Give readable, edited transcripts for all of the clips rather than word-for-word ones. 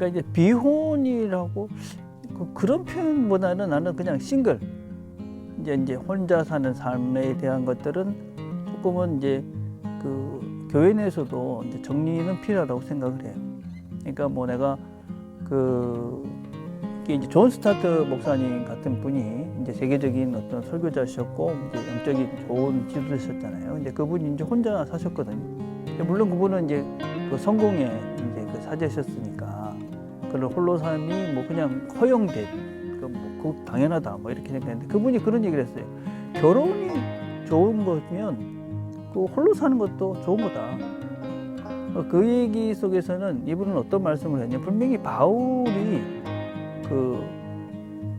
그러니까 이제 비혼이라고 그런 표현보다는 나는 그냥 싱글, 이제 혼자 사는 삶에 대한 것들은 조금은 이제 그 교회 내에서도 이제 정리는 필요하다고 생각을 해요. 그러니까 뭐 내가 이게 이제 존 스타트 목사님 같은 분이 이제 세계적인 어떤 설교자셨고 이제 영적인 좋은 지도자셨잖아요. 근데 그분이 이제 혼자 사셨거든요. 물론 그분은 이제 그 성공에 이제 그 사제셨으니까 그런 홀로 삶이 뭐 그냥 허용된 그거 당연하다 뭐 이렇게 생각했는데 그분이 그런 얘기를 했어요. 결혼이 좋은 거면 그 홀로 사는 것도 좋은 거다. 그 얘기 속에서는 이분은 어떤 말씀을 했냐? 분명히 바울이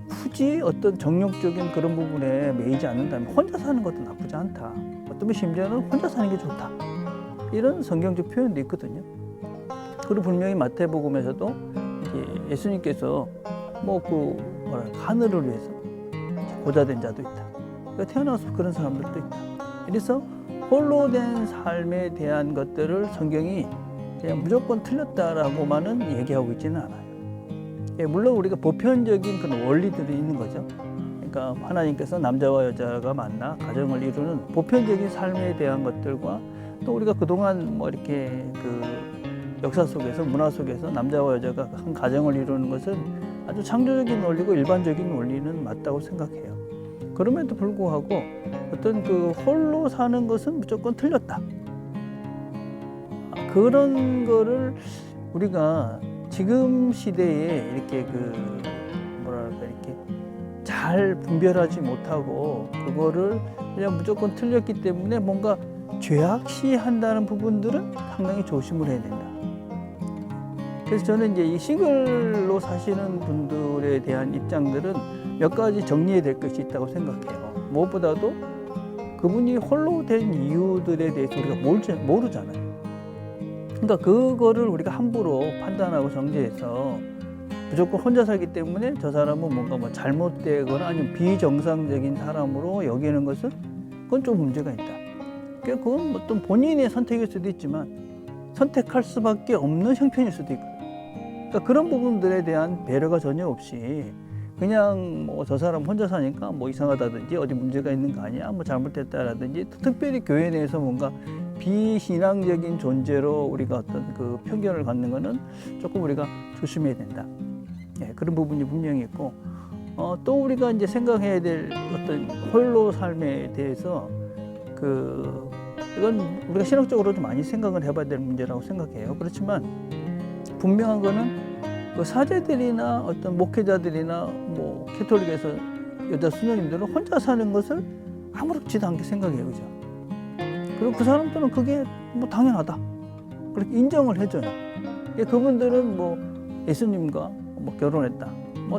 굳이 어떤 정욕적인 그런 부분에 매이지 않는다면 혼자 사는 것도 나쁘지 않다. 어쩌면 심지어는 혼자 사는 게 좋다. 이런 성경적 표현도 있거든요. 그리고 분명히 마태복음에서도 이제 예수님께서 하늘을 위해서 고자된 자도 있다. 그러니까 태어나서 그런 사람들도 있다. 그래서 홀로 된 삶에 대한 것들을 성경이 그냥 무조건 틀렸다라고만은 얘기하고 있지는 않아요. 물론 우리가 보편적인 그런 원리들이 있는 거죠. 그러니까 하나님께서 남자와 여자가 만나 가정을 이루는 보편적인 삶에 대한 것들과 또 우리가 그동안 뭐 이렇게 역사 속에서 문화 속에서 남자와 여자가 한 가정을 이루는 것은 아주 창조적인 원리고 일반적인 원리는 맞다고 생각해요. 그럼에도 불구하고 어떤 홀로 사는 것은 무조건 틀렸다. 그런 거를 우리가 지금 시대에 이렇게 이렇게 잘 분별하지 못하고 그거를 그냥 무조건 틀렸기 때문에 뭔가 죄악시한다는 부분들은 상당히 조심을 해야 된다. 그래서 저는 이제 이 싱글로 사시는 분들에 대한 입장들은 몇 가지 정리해야 될 것이 있다고 생각해요. 무엇보다도 그분이 홀로 된 이유들에 대해서 우리가 모르잖아요. 그러니까 그거를 우리가 함부로 판단하고 정죄해서 무조건 혼자 살기 때문에 저 사람은 뭔가 잘못되거나 아니면 비정상적인 사람으로 여기는 것은 그건 좀 문제가 있다. 그러니까 그건 어떤 본인의 선택일 수도 있지만 선택할 수밖에 없는 형편일 수도 있고, 그러니까 그런 부분들에 대한 배려가 전혀 없이 그냥 저 사람 혼자 사니까 이상하다든지 어디 문제가 있는 거 아니야, 잘못됐다라든지 특별히 교회 내에서 뭔가 비신앙적인 존재로 우리가 어떤 편견을 갖는 거는 조금 우리가 조심해야 된다. 그런 부분이 분명히 있고, 또 우리가 이제 생각해야 될 어떤 홀로 삶에 대해서 이건 우리가 신학적으로도 많이 생각을 해봐야 될 문제라고 생각해요. 그렇지만 분명한 거는 사제들이나 어떤 목회자들이나 캐톨릭에서 여자 수녀님들은 혼자 사는 것을 아무렇지도 않게 생각해요, 그죠? 그리고 그 사람들은 그게 당연하다. 그렇게 인정을 해줘요. 그분들은 예수님과 결혼했다.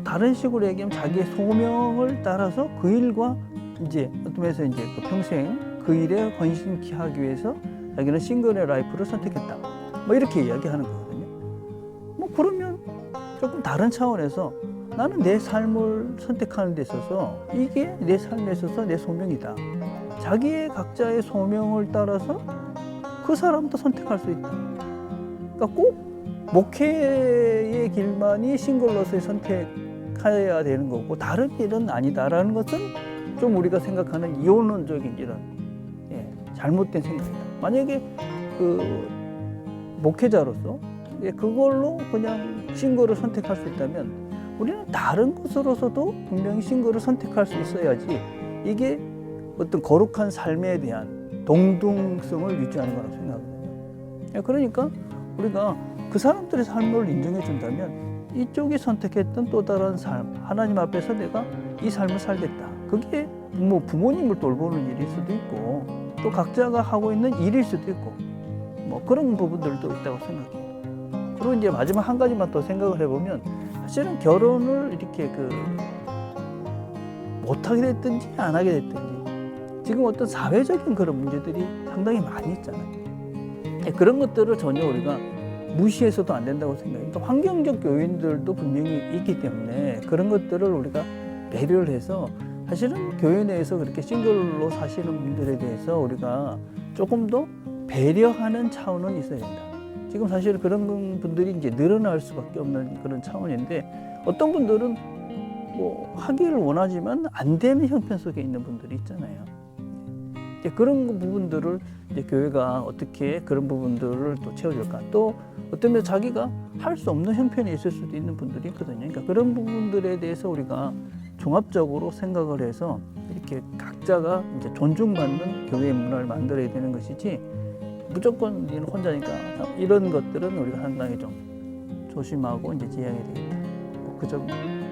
다른 식으로 얘기하면 자기의 소명을 따라서 그 일과 이제 어떤 면에서 이제 평생 그 일에 헌신케 하기 위해서 자기는 싱글의 라이프를 선택했다. 이렇게 이야기하는 거거든요. 그러면 조금 다른 차원에서 나는 내 삶을 선택하는 데 있어서 이게 내 삶에 있어서 내 소명이다. 자기의 각자의 소명을 따라서 그 사람도 선택할 수 있다. 그러니까 꼭 목회의 길만이 싱글로서의 선택해야 되는 거고 다른 일은 아니다라는 것은 좀 우리가 생각하는 이혼론적인 이런 잘못된 생각이다. 만약에 목회자로서 그걸로 그냥 싱글을 선택할 수 있다면 우리는 다른 것으로서도 분명히 싱글을 선택할 수 있어야지 이게 어떤 거룩한 삶에 대한 동등성을 유지하는 거라고 생각하거든요. 그러니까 우리가 그 사람들의 삶을 인정해 준다면 이쪽이 선택했던 또 다른 삶, 하나님 앞에서 내가 이 삶을 살겠다. 그게 부모님을 돌보는 일일 수도 있고 또 각자가 하고 있는 일일 수도 있고 그런 부분들도 있다고 생각해요. 그리고 이제 마지막 한 가지만 더 생각을 해보면 사실은 결혼을 이렇게 못하게 됐든지 안 하게 됐든지 지금 어떤 사회적인 그런 문제들이 상당히 많이 있잖아요. 그런 것들을 전혀 우리가 무시해서도 안 된다고 생각해요. 그러니까 환경적 요인들도 분명히 있기 때문에 그런 것들을 우리가 배려를 해서 사실은 교회 내에서 그렇게 싱글로 사시는 분들에 대해서 우리가 조금 더 배려하는 차원은 있어야 된다. 지금 사실 그런 분들이 이제 늘어날 수밖에 없는 그런 차원인데 어떤 분들은 뭐 하기를 원하지만 안 되는 형편 속에 있는 분들이 있잖아요. 이제 그런 부분들을 이제 교회가 어떻게 그런 부분들을 또 채워줄까? 또 어쩌면 자기가 할 수 없는 형편에 있을 수도 있는 분들이 있거든요. 그러니까 그런 부분들에 대해서 우리가 종합적으로 생각을 해서 이렇게 각자가 이제 존중받는 교회 문화를 만들어야 되는 것이지 무조건 니는 혼자니까 이런 것들은 우리가 상당히 좀 조심하고 이제 지향해야 되겠다. 그 점.